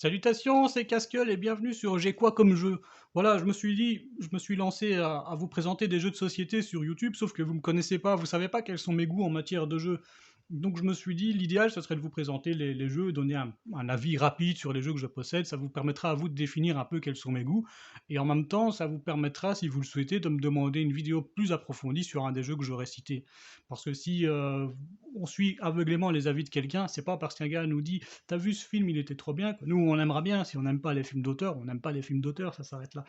Salutations, c'est Casqueul et bienvenue sur J'ai quoi comme jeu. Voilà, je me suis lancé à vous présenter des jeux de société sur YouTube, sauf que vous me connaissez pas, vous savez pas quels sont mes goûts en matière de jeux. Donc je me suis dit, l'idéal, ce serait de vous présenter les jeux, donner un avis rapide sur les jeux que je possède. Ça vous permettra à vous de définir un peu quels sont mes goûts. Et en même temps, ça vous permettra, si vous le souhaitez, de me demander une vidéo plus approfondie sur un des jeux que j'aurais cité. Parce que si on suit aveuglément les avis de quelqu'un, c'est pas parce qu'un gars nous dit t'as vu ce film, il était trop bien. Nous, on aimera bien. Si on n'aime pas les films d'auteur, on n'aime pas les films d'auteur, ça s'arrête là.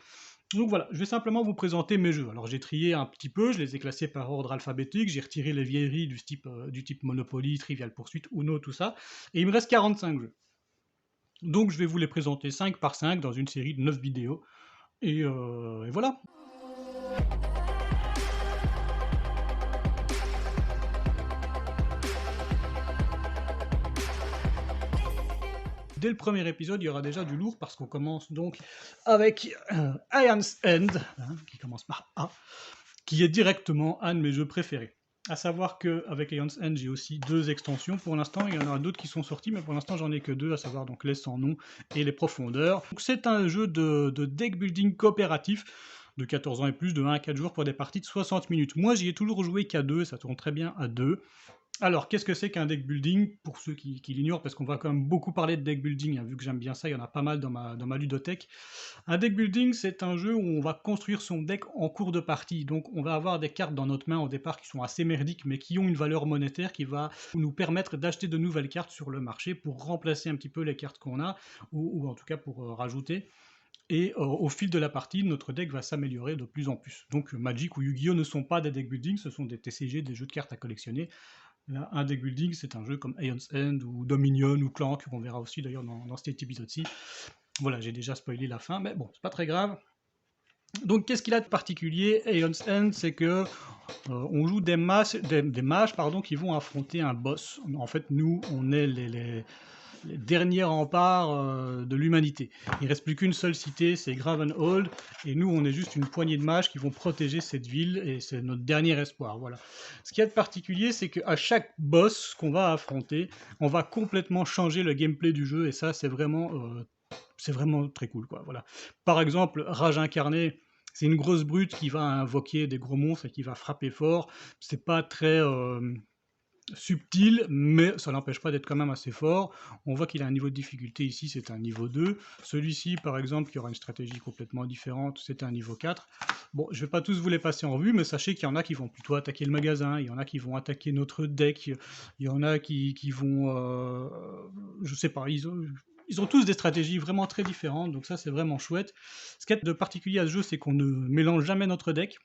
Donc voilà, je vais simplement vous présenter mes jeux. Alors j'ai trié un petit peu, je les ai classés par ordre alphabétique, j'ai retiré les vieilleries du type Monopoly, Trivial Pursuit, Uno, tout ça, et il me reste 45 jeux. Donc je vais vous les présenter 5 par 5 dans une série de 9 vidéos, et voilà. Dès le premier épisode, il y aura déjà du lourd parce qu'on commence donc avec Iron's End, hein, qui commence par A, qui est directement un de mes jeux préférés. À savoir qu'avec Ion's End, j'ai aussi 2 extensions pour l'instant. Il y en aura d'autres qui sont sorties, mais pour l'instant, j'en ai que 2, à savoir donc Les Sans Nom et Les Profondeurs. C'est un jeu de deck building coopératif de 14 ans et plus, de 1 à 4 jours pour des parties de 60 minutes. Moi, j'y ai toujours joué qu'à 2, ça tourne très bien à 2. Alors, qu'est-ce que c'est qu'un deck building? Pour ceux qui l'ignorent, parce qu'on va quand même beaucoup parler de deck building, hein, vu que j'aime bien ça, il y en a pas mal dans ma ludothèque. Un deck building, c'est un jeu où on va construire son deck en cours de partie. Donc, on va avoir des cartes dans notre main au départ qui sont assez merdiques, mais qui ont une valeur monétaire qui va nous permettre d'acheter de nouvelles cartes sur le marché pour remplacer un petit peu les cartes qu'on a, ou en tout cas pour rajouter. Et au fil de la partie, notre deck va s'améliorer de plus en plus. Donc Magic ou Yu-Gi-Oh ne sont pas des deck building, ce sont des TCG, des jeux de cartes à collectionner. Là, un deck building, c'est un jeu comme Aeon's End ou Dominion ou Clank, qu'on verra aussi d'ailleurs dans cet épisode-ci. Voilà, j'ai déjà spoilé la fin, mais bon, c'est pas très grave. Donc, qu'est-ce qu'il a de particulier, Aeon's End? C'est que on joue des mages pardon, qui vont affronter un boss. En fait, nous, on est les derniers remparts de l'humanité. Il ne reste plus qu'une seule cité, c'est Gravenhold, et nous, on est juste une poignée de mages qui vont protéger cette ville, et c'est notre dernier espoir. Voilà. Ce qu'il y a de particulier, c'est qu'à chaque boss qu'on va affronter, on va complètement changer le gameplay du jeu, et ça, c'est vraiment très cool, quoi. Voilà. Par exemple, Rage Incarné, c'est une grosse brute qui va invoquer des gros monstres et qui va frapper fort. C'est pas très subtil, mais ça n'empêche pas d'être quand même assez fort. On voit qu'il a un niveau de difficulté ici, c'est un niveau 2. Celui-ci, par exemple, qui aura une stratégie complètement différente, c'est un niveau 4. Bon, je vais pas tous vous les passer en revue, mais sachez qu'il y en a qui vont plutôt attaquer le magasin, il y en a qui vont attaquer notre deck, il y en a qui vont... je sais pas, ils ont tous des stratégies vraiment très différentes, donc ça c'est vraiment chouette. Ce qui est de particulier à ce jeu, c'est qu'on ne mélange jamais notre deck.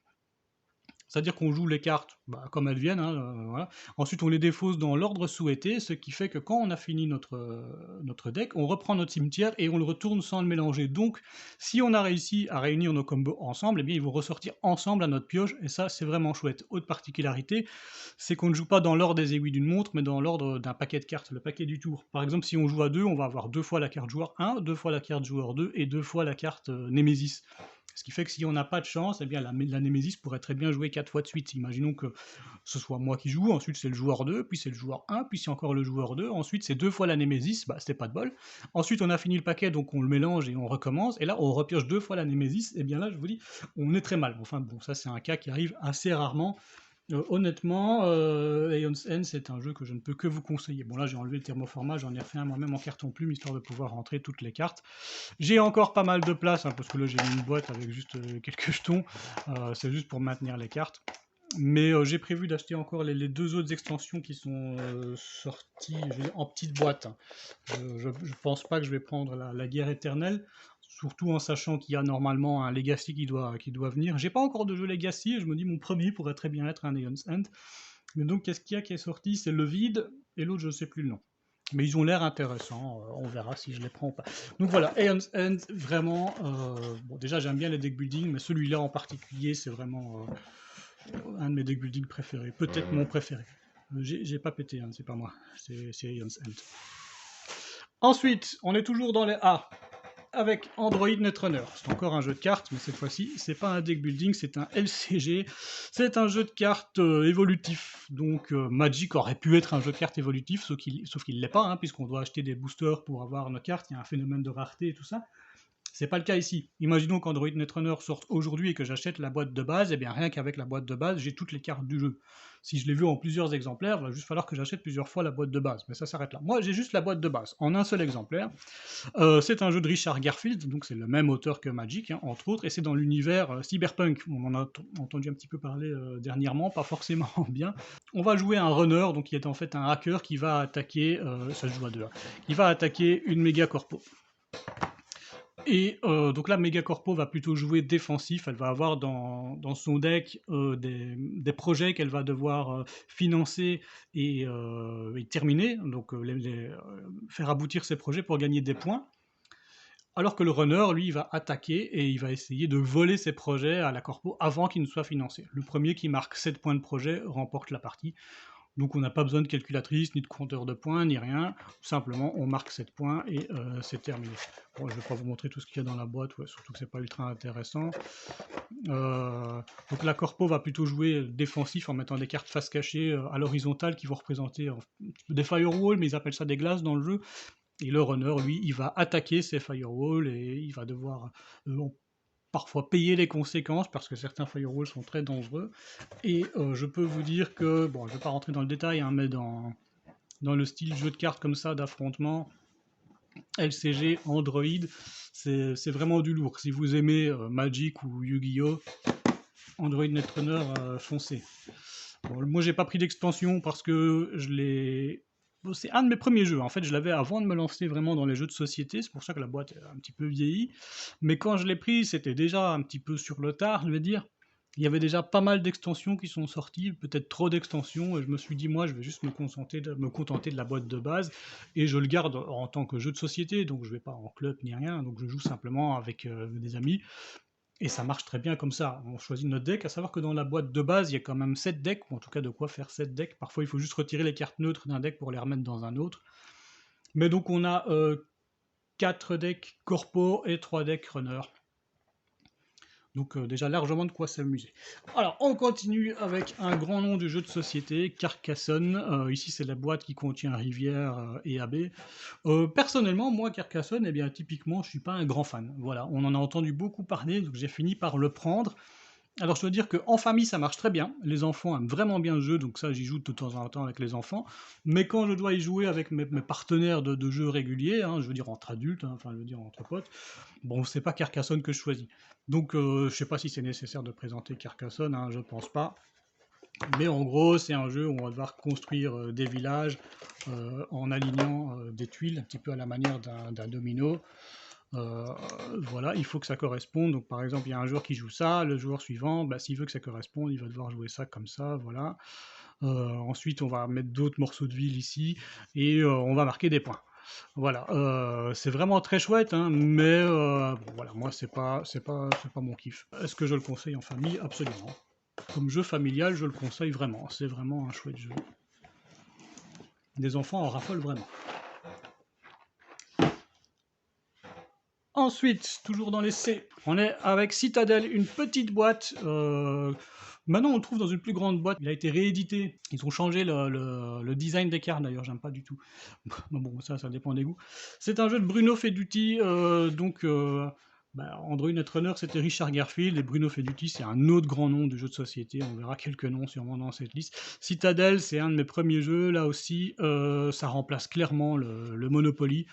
C'est-à-dire qu'on joue les cartes comme elles viennent, hein, voilà. Ensuite, on les défausse dans l'ordre souhaité, ce qui fait que quand on a fini notre deck, on reprend notre cimetière et on le retourne sans le mélanger. Donc, si on a réussi à réunir nos combos ensemble, eh bien, ils vont ressortir ensemble à notre pioche, et ça, c'est vraiment chouette. Autre particularité, c'est qu'on ne joue pas dans l'ordre des aiguilles d'une montre, mais dans l'ordre d'un paquet de cartes, le paquet du tour. Par exemple, si on joue à 2, on va avoir 2 fois la carte joueur 1, 2 fois la carte joueur 2 et 2 fois la carte Némésis. Ce qui fait que si on n'a pas de chance, eh bien la Némésis pourrait très bien jouer 4 fois de suite. Imaginons que ce soit moi qui joue, ensuite c'est le joueur 2, puis c'est le joueur 1, puis c'est encore le joueur 2, ensuite c'est 2 fois la Némésis, bah c'était pas de bol. Ensuite on a fini le paquet, donc on le mélange et on recommence, et là on repioche 2 fois la Némésis, et bien là je vous dis, on est très mal. Enfin bon, ça c'est un cas qui arrive assez rarement. Honnêtement, Aeon's End, c'est un jeu que je ne peux que vous conseiller. Bon, là, j'ai enlevé le thermoformat, j'en ai refait un moi-même en carton plume, histoire de pouvoir rentrer toutes les cartes. J'ai encore pas mal de place, hein, parce que là, j'ai mis une boîte avec juste quelques jetons. C'est juste pour maintenir les cartes. Mais j'ai prévu d'acheter encore les 2 autres extensions qui sont sorties en petite boîte, hein. Je pense pas que je vais prendre la guerre éternelle, surtout en sachant qu'il y a normalement un Legacy qui doit venir. J'ai pas encore de jeu Legacy, et je me dis mon premier pourrait très bien être un Aeon's End. Mais donc qu'est-ce qu'il y a qui est sorti? C'est le vide, et l'autre je sais plus le nom. Mais ils ont l'air intéressants, on verra si je les prends ou pas. Donc voilà, Aeon's End, vraiment, bon déjà j'aime bien les deck building, mais celui-là en particulier, c'est vraiment un de mes deck building préférés, peut-être mon préféré. J'ai pas pété, hein, c'est pas moi, c'est Aeon's End. Ensuite, on est toujours dans les A. avec Android Netrunner. C'est encore un jeu de cartes, mais cette fois-ci, c'est pas un deck building, c'est un LCG. C'est un jeu de cartes évolutif. Donc Magic aurait pu être un jeu de cartes évolutif, sauf qu'il ne l'est pas, hein, puisqu'on doit acheter des boosters pour avoir nos cartes. Il y a un phénomène de rareté et tout ça. C'est pas le cas ici. Imaginons qu'Android Netrunner sorte aujourd'hui et que j'achète la boîte de base, et bien rien qu'avec la boîte de base, j'ai toutes les cartes du jeu. Si je l'ai vu en plusieurs exemplaires, il va juste falloir que j'achète plusieurs fois la boîte de base, mais ça s'arrête là. Moi, j'ai juste la boîte de base, en un seul exemplaire. C'est un jeu de Richard Garfield, donc c'est le même auteur que Magic, hein, entre autres, et c'est dans l'univers cyberpunk. On en a entendu un petit peu parler dernièrement, pas forcément bien. On va jouer un runner, donc qui est en fait un hacker qui va attaquer, ça se joue à deux, hein, qui va attaquer une méga corpo. Et donc là, Megacorpo va plutôt jouer défensif, elle va avoir dans son deck des projets qu'elle va devoir financer et terminer, donc faire aboutir ses projets pour gagner des points. Alors que le runner, lui, il va attaquer et il va essayer de voler ses projets à la corpo avant qu'ils ne soient financés. Le premier qui marque 7 points de projet remporte la partie. Donc on n'a pas besoin de calculatrice, ni de compteur de points, ni rien. Simplement, on marque 7 points et c'est terminé. Bon, je ne vais pas vous montrer tout ce qu'il y a dans la boîte, ouais, surtout que c'est pas ultra intéressant. Donc la corpo va plutôt jouer défensif en mettant des cartes face cachée à l'horizontale qui vont représenter des firewalls, mais ils appellent ça des glaces dans le jeu. Et le runner, lui, il va attaquer ces firewalls et il va devoir parfois payer les conséquences parce que certains firewalls sont très dangereux. Et je peux vous dire que, bon, je ne vais pas rentrer dans le détail, hein, mais dans le style jeu de cartes comme ça, d'affrontement, LCG, Android, c'est vraiment du lourd. Si vous aimez Magic ou Yu-Gi-Oh!, Android Netrunner, foncez. Bon, moi, j'ai pas pris d'expansion parce que je l'ai... Bon, c'est un de mes premiers jeux. En fait, je l'avais avant de me lancer vraiment dans les jeux de société. C'est pour ça que la boîte est un petit peu vieillie. Mais quand je l'ai pris, c'était déjà un petit peu sur le tard, je vais dire. Il y avait déjà pas mal d'extensions qui sont sorties, peut-être trop d'extensions, et je me suis dit, moi, je vais juste me contenter de la boîte de base, et je le garde en tant que jeu de société, donc je vais pas en club ni rien, donc je joue simplement avec des amis, et ça marche très bien comme ça. On choisit notre deck, à savoir que dans la boîte de base, il y a quand même 7 decks, ou en tout cas de quoi faire 7 decks. Parfois, il faut juste retirer les cartes neutres d'un deck pour les remettre dans un autre. Mais donc, on a 4 decks corpo et 3 decks runner. Donc déjà largement de quoi s'amuser. Alors on continue avec un grand nom du jeu de société, Carcassonne. Ici c'est la boîte qui contient Rivière et AB. Personnellement, moi Carcassonne, eh bien typiquement je suis pas un grand fan. Voilà, on en a entendu beaucoup parler, donc j'ai fini par le prendre. Alors je dois dire qu'en famille ça marche très bien, les enfants aiment vraiment bien le jeu, donc ça j'y joue de temps en temps avec les enfants, mais quand je dois y jouer avec mes partenaires de jeux réguliers, hein, je veux dire entre adultes, hein, enfin je veux dire entre potes, bon c'est pas Carcassonne que je choisis. Donc je sais pas si c'est nécessaire de présenter Carcassonne, hein, je pense pas. Mais en gros, c'est un jeu où on va devoir construire des villages en alignant des tuiles, un petit peu à la manière d'un domino. Voilà, il faut que ça corresponde. Donc, par exemple, il y a un joueur qui joue ça, le joueur suivant, bah, s'il veut que ça corresponde, il va devoir jouer ça comme ça, voilà. Ensuite, on va mettre d'autres morceaux de ville ici, et on va marquer des points. Voilà, c'est vraiment très chouette, hein, mais bon, voilà, moi, c'est pas mon kiff. Est-ce que je le conseille en famille? Absolument. Comme jeu familial, je le conseille vraiment. C'est vraiment un chouette jeu. Des enfants en raffolent vraiment. Ensuite, toujours dans les C, on est avec Citadel, une petite boîte. Maintenant, on le trouve dans une plus grande boîte. Il a été réédité. Ils ont changé le design des cartes, d'ailleurs, j'aime pas du tout. Bon, ça dépend des goûts. C'est un jeu de Bruno Feduti, Android Netrunner, c'était Richard Garfield, et Bruno Feduti, c'est un autre grand nom du jeu de société. On verra quelques noms sûrement dans cette liste. Citadel, c'est un de mes premiers jeux. Là aussi, ça remplace clairement le Monopoly.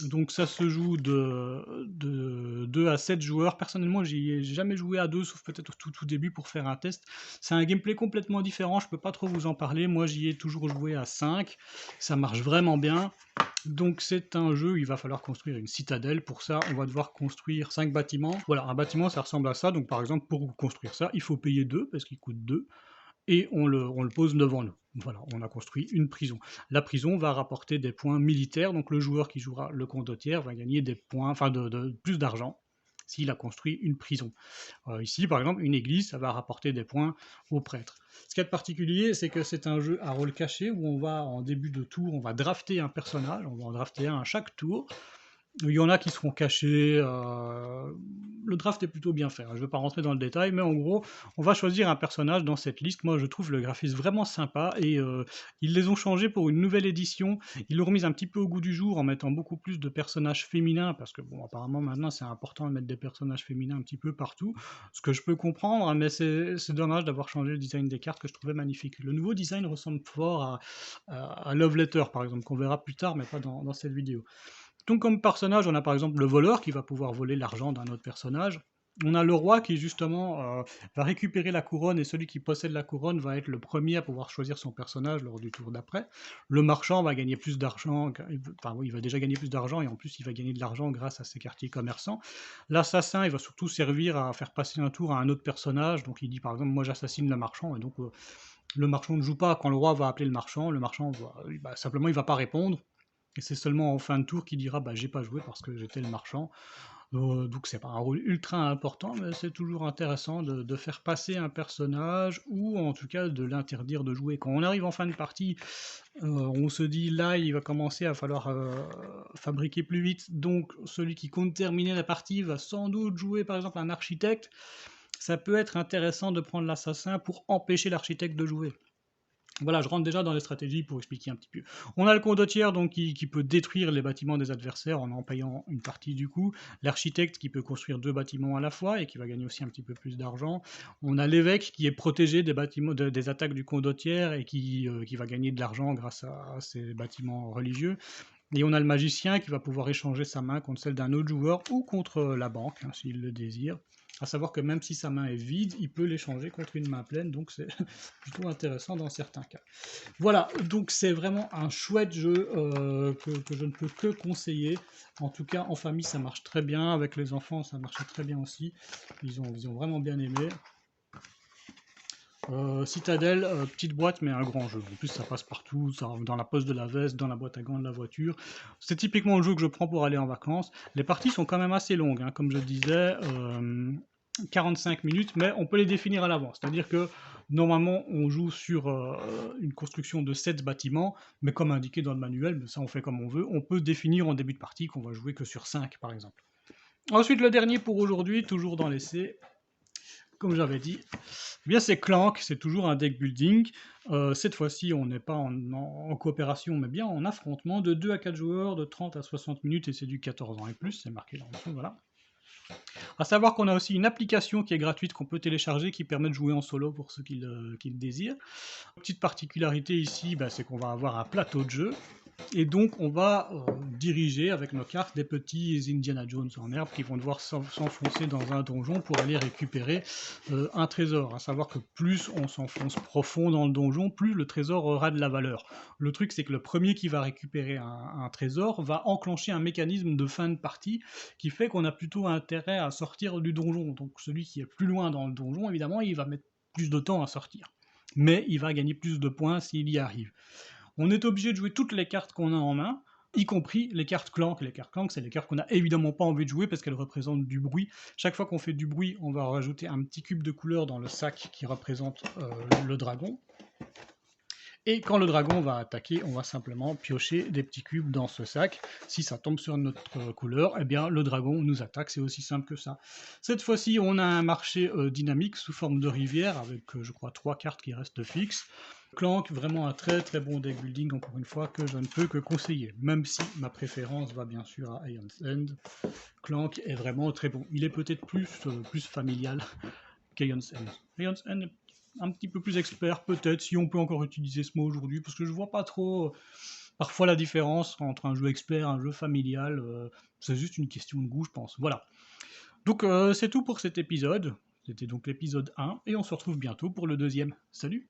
Donc ça se joue de 2 à 7 joueurs. Personnellement, j'ai jamais joué à 2, sauf peut-être au tout début pour faire un test. C'est un gameplay complètement différent, je peux pas trop vous en parler. Moi, j'y ai toujours joué à 5. Ça marche vraiment bien. Donc c'est un jeu où il va falloir construire une citadelle. Pour ça, on va devoir construire 5 bâtiments. Voilà, un bâtiment, ça ressemble à ça. Donc par exemple, pour construire ça, il faut payer 2, parce qu'il coûte 2. Et on le pose devant nous. Voilà, on a construit une prison. La prison va rapporter des points militaires, donc le joueur qui jouera le condottiere va gagner des points, enfin plus d'argent s'il a construit une prison. Ici, par exemple, une église, ça va rapporter des points au prêtre. Ce qui est particulier, c'est que c'est un jeu à rôle caché où on va, en début de tour, on va drafter un personnage, on va en drafter un à chaque tour. Il y en a qui seront cachés. Le draft est plutôt bien fait, hein. Je ne vais pas rentrer dans le détail, mais en gros, on va choisir un personnage dans cette liste. Moi, je trouve le graphisme vraiment sympa et ils les ont changés pour une nouvelle édition. Ils l'ont remise un petit peu au goût du jour en mettant beaucoup plus de personnages féminins parce que, bon, apparemment, maintenant, c'est important de mettre des personnages féminins un petit peu partout. Ce que je peux comprendre, hein, mais c'est dommage d'avoir changé le design des cartes que je trouvais magnifique. Le nouveau design ressemble fort à Love Letter, par exemple, qu'on verra plus tard, mais pas dans cette vidéo. Donc comme personnage, on a par exemple le voleur qui va pouvoir voler l'argent d'un autre personnage. On a le roi qui justement va récupérer la couronne et celui qui possède la couronne va être le premier à pouvoir choisir son personnage lors du tour d'après. Le marchand va gagner plus d'argent, enfin oui, il va déjà gagner plus d'argent et en plus il va gagner de l'argent grâce à ses quartiers commerçants. L'assassin, il va surtout servir à faire passer un tour à un autre personnage, donc il dit par exemple moi j'assassine le marchand et donc le marchand ne joue pas quand le roi va appeler le marchand va, simplement il va pas répondre. Et c'est seulement en fin de tour qu'il dira bah j'ai pas joué parce que j'étais le marchand. Donc c'est pas un rôle ultra important, mais c'est toujours intéressant de faire passer un personnage ou en tout cas de l'interdire de jouer. Quand on arrive en fin de partie, on se dit là il va commencer à falloir fabriquer plus vite, donc celui qui compte terminer la partie va sans doute jouer par exemple un architecte. Ça peut être intéressant de prendre l'assassin pour empêcher l'architecte de jouer. Voilà, je rentre déjà dans les stratégies pour expliquer un petit peu. On a le condottiere donc qui peut détruire les bâtiments des adversaires en payant une partie du coup. L'architecte qui peut construire 2 bâtiments à la fois et qui va gagner aussi un petit peu plus d'argent. On a l'évêque qui est protégé des bâtiments, des attaques du condottiere et qui va gagner de l'argent grâce à ces bâtiments religieux. Et on a le magicien qui va pouvoir échanger sa main contre celle d'un autre joueur ou contre la banque, hein, s'il le désire. À savoir que même si sa main est vide, il peut l'échanger contre une main pleine, donc c'est plutôt intéressant dans certains cas. Voilà, donc c'est vraiment un chouette jeu que je ne peux que conseiller. En tout cas, en famille, ça marche très bien. Avec les enfants, ça marchait très bien aussi. Ils ont vraiment bien aimé. Citadel, petite boîte mais un grand jeu. En plus ça passe partout, ça rentre dans la poche de la veste, dans la boîte à gants de la voiture. C'est typiquement le jeu que je prends pour aller en vacances. Les parties sont quand même assez longues, hein, comme je disais, 45 minutes, mais on peut les définir à l'avance. C'est-à-dire que normalement on joue sur une construction de 7 bâtiments, mais comme indiqué dans le manuel, mais ça on fait comme on veut, on peut définir en début de partie qu'on va jouer que sur 5 par exemple. Ensuite le dernier pour aujourd'hui, toujours dans l'essai, comme j'avais dit, eh bien c'est Clank, c'est toujours un deck building. Cette fois-ci, on n'est pas en coopération, mais bien en affrontement de 2 à 4 joueurs, de 30 à 60 minutes, et c'est du 14 ans et plus, c'est marqué dans le fond, voilà. A savoir qu'on a aussi une application qui est gratuite qu'on peut télécharger qui permet de jouer en solo pour ceux qui le désirent. Petite particularité ici, bah, c'est qu'on va avoir un plateau de jeu. Et donc on va diriger avec nos cartes des petits Indiana Jones en herbe qui vont devoir s'enfoncer dans un donjon pour aller récupérer un trésor. À savoir que plus on s'enfonce profond dans le donjon, plus le trésor aura de la valeur. Le truc c'est que le premier qui va récupérer un trésor va enclencher un mécanisme de fin de partie qui fait qu'on a plutôt intérêt à sortir du donjon. Donc celui qui est plus loin dans le donjon, évidemment, il va mettre plus de temps à sortir. Mais il va gagner plus de points s'il y arrive. On est obligé de jouer toutes les cartes qu'on a en main, y compris les cartes Clank. Les cartes Clank, c'est les cartes qu'on n'a évidemment pas envie de jouer parce qu'elles représentent du bruit. Chaque fois qu'on fait du bruit, on va rajouter un petit cube de couleur dans le sac qui représente le dragon. Et quand le dragon va attaquer, on va simplement piocher des petits cubes dans ce sac. Si ça tombe sur notre couleur, eh bien le dragon nous attaque, c'est aussi simple que ça. Cette fois-ci, on a un marché dynamique sous forme de rivière avec, je crois, 3 cartes qui restent fixes. Clank, vraiment un très très bon deck building, encore une fois, que je ne peux que conseiller. Même si ma préférence va bien sûr à Aeon's End, Clank est vraiment très bon. Il est peut-être plus familial qu'Aeon's End. Aeon's End est un petit peu plus expert, peut-être, si on peut encore utiliser ce mot aujourd'hui, parce que je vois pas trop parfois la différence entre un jeu expert et un jeu familial. C'est juste une question de goût, je pense. Voilà. Donc c'est tout pour cet épisode. C'était donc l'épisode 1, et on se retrouve bientôt pour le deuxième. Salut!